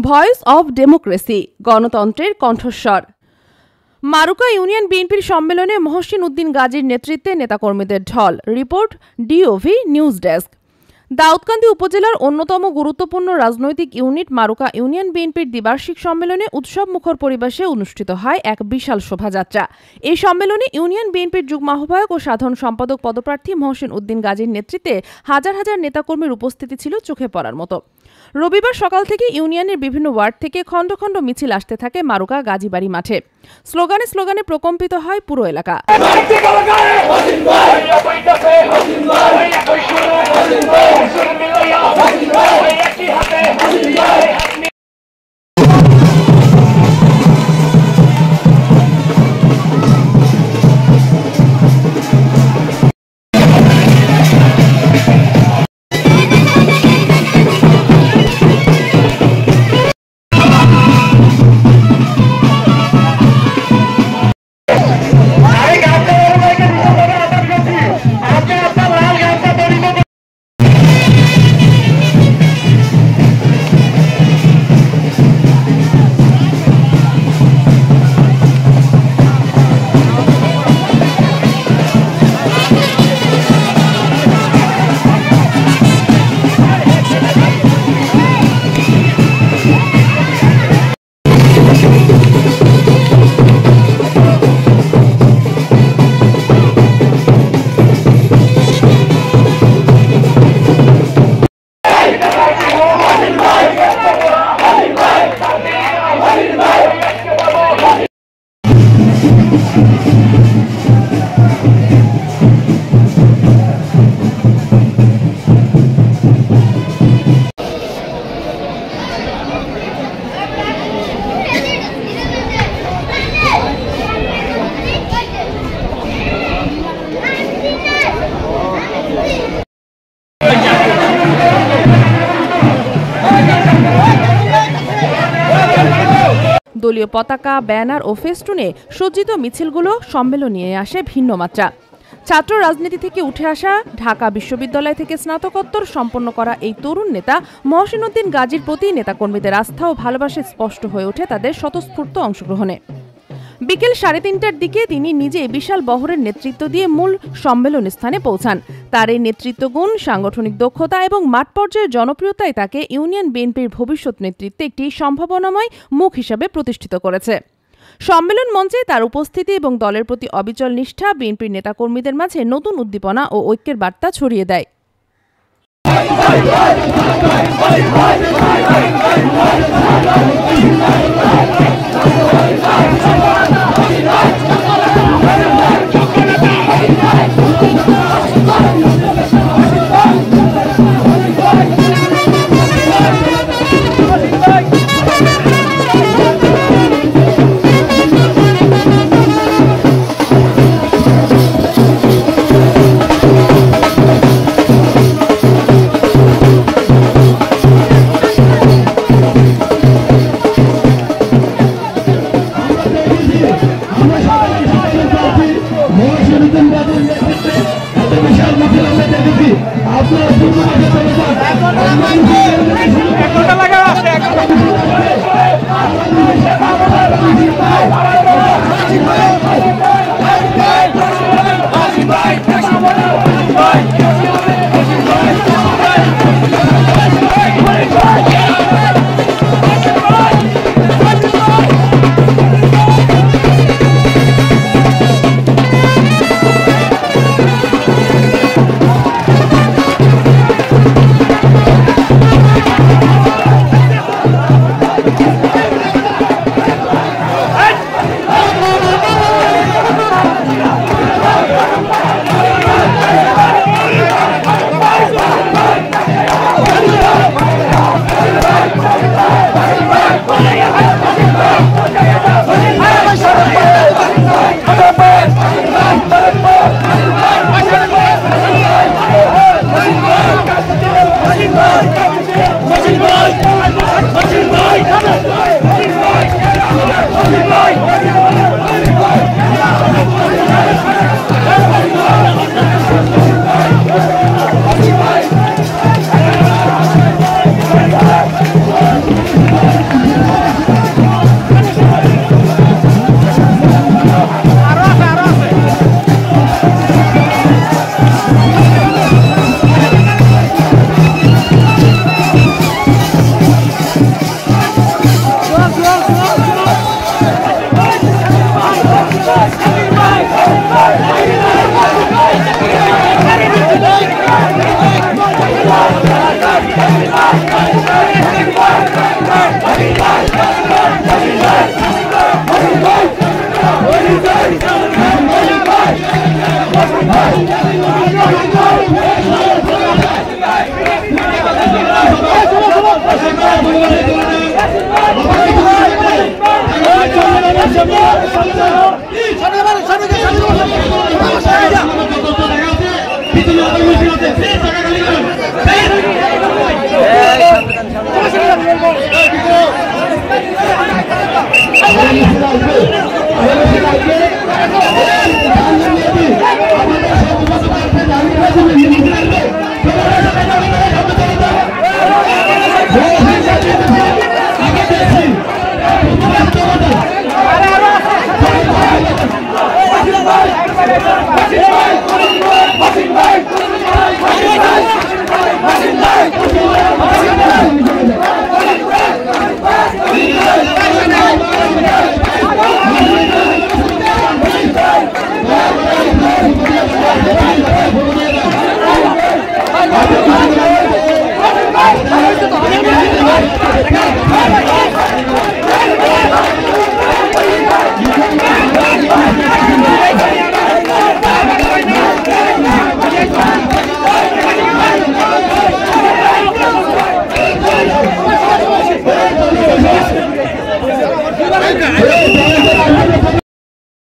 Voice of democracy, গণতন্ত্রের কণ্ঠস্বর। মারুকা union বিএনপির সম্মেলনে মহসিন উদ্দিন গাজীর নেতৃত্বে নেতাকর্মীদের ঢল। Report DOV news desk. Daudkandi উপজেলার অন্যতম গুরুত্বপূর্ণ রাজনৈতিক ইউনিট মারুকা ইউনিয়ন বিএনপির দ্বিবার্ষিক সম্মেলনে উৎসবমুখর পরিবেশে অনুষ্ঠিত হয় এক বিশাল শোভাযাত্রা। এই সম্মেলনে ইউনিয়ন বিএনপির যুগ্ম আহ্বায়ক ও সাধারণ সম্পাদক পদপ্রার্থী মহসিন উদ্দিন গাজীর নেতৃত্বে হাজার হাজার নেতাকর্মীর উপস্থিতি ছিল চোখে পড়ার মতো। রবিবার সকাল থেকে ইউনিয়নের বিভিন্ন ওয়ার্ড থেকে খণ্ড খণ্ড মিছিল আসতে থাকে মারুকা গাজীবাড়ি মাঠে। স্লোগানে স্লোগানে প্রকম্পিত হয় পুরো এলাকা। দলীয় পতাকা, ব্যানার ও ফেস্টুনে সজ্জিত মিছিলগুলো সম্মেলন নিয়ে আসে ভিন্ন মাত্রা। ছাত্র রাজনীতি থেকে উঠে আসা, ঢাকা বিশ্ববিদ্যালয় থেকে স্নাতকোত্তর সম্পন্ন করা এই তরুণ নেতা মহসিন উদ্দিন গাজীর প্রতি নেতাকর্মীদের আস্থা ও ভালোবাসা স্পষ্ট হয়ে ওঠে তাদের স্বতঃস্ফূর্ত অংশগ্রহণে। বিকেল 3:30টার দিকে তিনি নিজে বিশাল বহরের নেতৃত্ব দিয়ে মূল সম্মেলন স্থানে পৌঁছান। তার এই নেতৃত্বগুণ, সাংগঠনিক দক্ষতা এবং মাঠ পর্যায়ের জনপ্রিয়তাই তাকে ইউনিয়ন বিএনপির ভবিষ্যৎ নেতৃত্বে একটি সম্ভাবনাময় মুখ হিসাবে প্রতিষ্ঠিত করেছে। সম্মেলন মঞ্চে তার উপস্থিতি এবং দলের প্রতি অবিচল নিষ্ঠা বিএনপির নেতাকর্মীদের মাঝে নতুন উদ্দীপনা ও ঐক্যের বার্তা ছড়িয়ে দেয়। Hey!